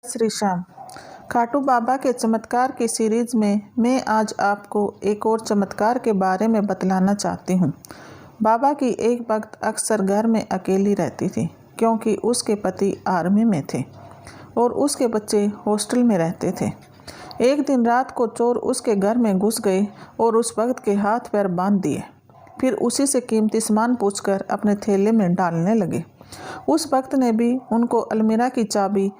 श्री श्याम। खाटू बाबा के चमत्कार की सीरीज में मैं आज आपको एक और चमत्कार के बारे में बतलाना चाहती हूँ। बाबा की एक भक्त अक्सर घर में अकेली रहती थी क्योंकि उसके पति आर्मी में थे और उसके बच्चे हॉस्टल में रहते थे। एक दिन रात को चोर उसके घर में घुस गए और उस भक्त के हाथ पैर बांध दिए। फिर उसी से कीमती सामान पूछकर अपने थैले में डालने लगे। उस भक्त ने भी उनको अलमीरा की चाबी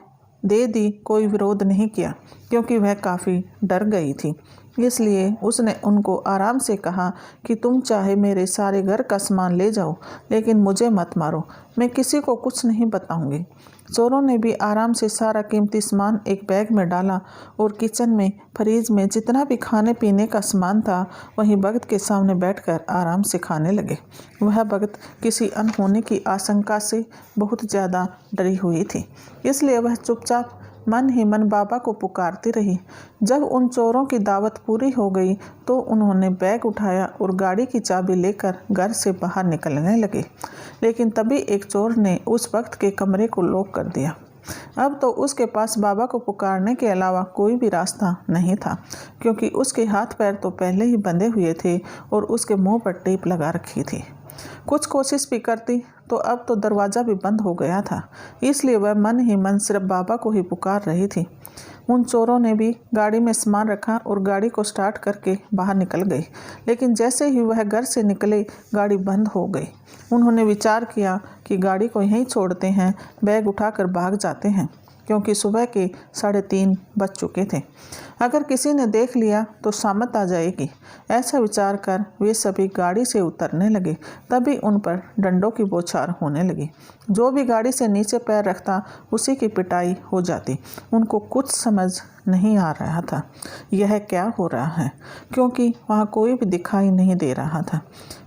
दे दी। कोई विरोध नहीं किया क्योंकि वह काफ़ी डर गई थी। इसलिए उसने उनको आराम से कहा कि तुम चाहे मेरे सारे घर का सामान ले जाओ, लेकिन मुझे मत मारो, मैं किसी को कुछ नहीं बताऊंगी। चोरों ने भी आराम से सारा कीमती सामान एक बैग में डाला और किचन में फ्रिज में जितना भी खाने पीने का सामान था वहीं भक्त के सामने बैठकर आराम से खाने लगे। वह भक्त किसी अनहोनी की आशंका से बहुत ज़्यादा डरी हुई थी, इसलिए वह चुपचाप मन ही मन बाबा को पुकारती रही। जब उन चोरों की दावत पूरी हो गई तो उन्होंने बैग उठाया और गाड़ी की चाबी लेकर घर से बाहर निकलने लगे। लेकिन तभी एक चोर ने उस भक्त के कमरे को लॉक कर दिया। अब तो उसके पास बाबा को पुकारने के अलावा कोई भी रास्ता नहीं था, क्योंकि उसके हाथ पैर तो पहले ही बंधे हुए थे और उसके मुंह पर टेप लगा रखी थी। कुछ कोशिश भी करती तो अब तो दरवाज़ा भी बंद हो गया था, इसलिए वह मन ही मन सिर्फ बाबा को ही पुकार रही थी। उन चोरों ने भी गाड़ी में सामान रखा और गाड़ी को स्टार्ट करके बाहर निकल गए। लेकिन जैसे ही वह घर से निकले गाड़ी बंद हो गई। उन्होंने विचार किया कि गाड़ी को यहीं छोड़ते हैं, बैग उठाकर भाग जाते हैं, क्योंकि सुबह के 3:30 बज चुके थे। अगर किसी ने देख लिया तो शामत आ जाएगी। ऐसा विचार कर वे सभी गाड़ी से उतरने लगे। तभी उन पर डंडों की बौछार होने लगी। जो भी गाड़ी से नीचे पैर रखता उसी की पिटाई हो जाती। उनको कुछ समझ नहीं आ रहा था यह क्या हो रहा है, क्योंकि वहाँ कोई भी दिखाई नहीं दे रहा था।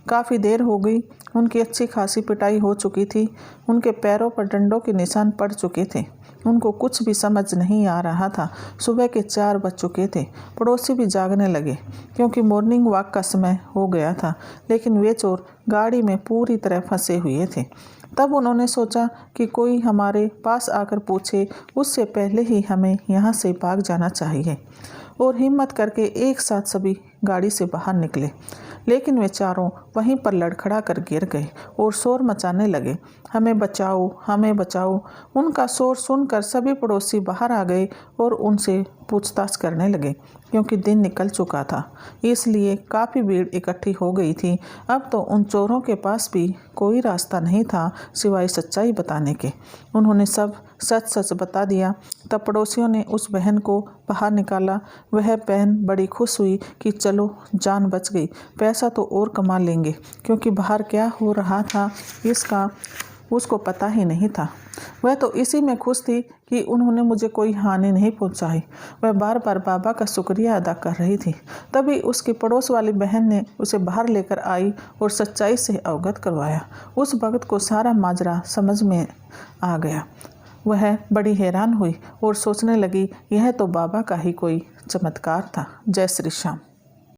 काफ़ी देर हो गई। उनकी अच्छी खासी पिटाई हो चुकी थी। उनके पैरों पर डंडों के निशान पड़ चुके थे। उनको कुछ भी समझ नहीं आ रहा था। सुबह के 4 बज चुके थे। पड़ोसी भी जागने लगे क्योंकि मॉर्निंग वॉक का समय हो गया था। लेकिन वे चोर गाड़ी में पूरी तरह फंसे हुए थे। तब उन्होंने सोचा कि कोई हमारे पास आकर पूछे उससे पहले ही हमें यहाँ से भाग जाना चाहिए, और हिम्मत करके एक साथ सभी गाड़ी से बाहर निकले। लेकिन वे चारों वहीं पर लड़खड़ा कर गिर गए और शोर मचाने लगे, हमें बचाओ, हमें बचाओ। उनका शोर सुनकर सभी पड़ोसी बाहर आ गए और उनसे पूछताछ करने लगे, क्योंकि दिन निकल चुका था, इसलिए काफ़ी भीड़ इकट्ठी हो गई थी। अब तो उन चोरों के पास भी कोई रास्ता नहीं था सिवाय सच्चाई बताने के। उन्होंने सब सच सच बता दिया। तब पड़ोसियों ने उस बहन को बाहर निकाला। वह बहन बड़ी खुश हुई कि चलो जान बच गई, पैसा तो और कमा लेंगे, क्योंकि बाहर क्या हो रहा था इसका उसको पता ही नहीं था। वह तो इसी में खुश थी कि उन्होंने मुझे कोई हानि नहीं पहुंचाई। वह बार बार बाबा का शुक्रिया अदा कर रही थी। तभी उसकी पड़ोस वाली बहन ने उसे बाहर लेकर आई और सच्चाई से अवगत करवाया। उस भक्त को सारा माजरा समझ में आ गया। वह बड़ी हैरान हुई और सोचने लगी यह तो बाबा का ही कोई चमत्कार था। जय श्री श्याम।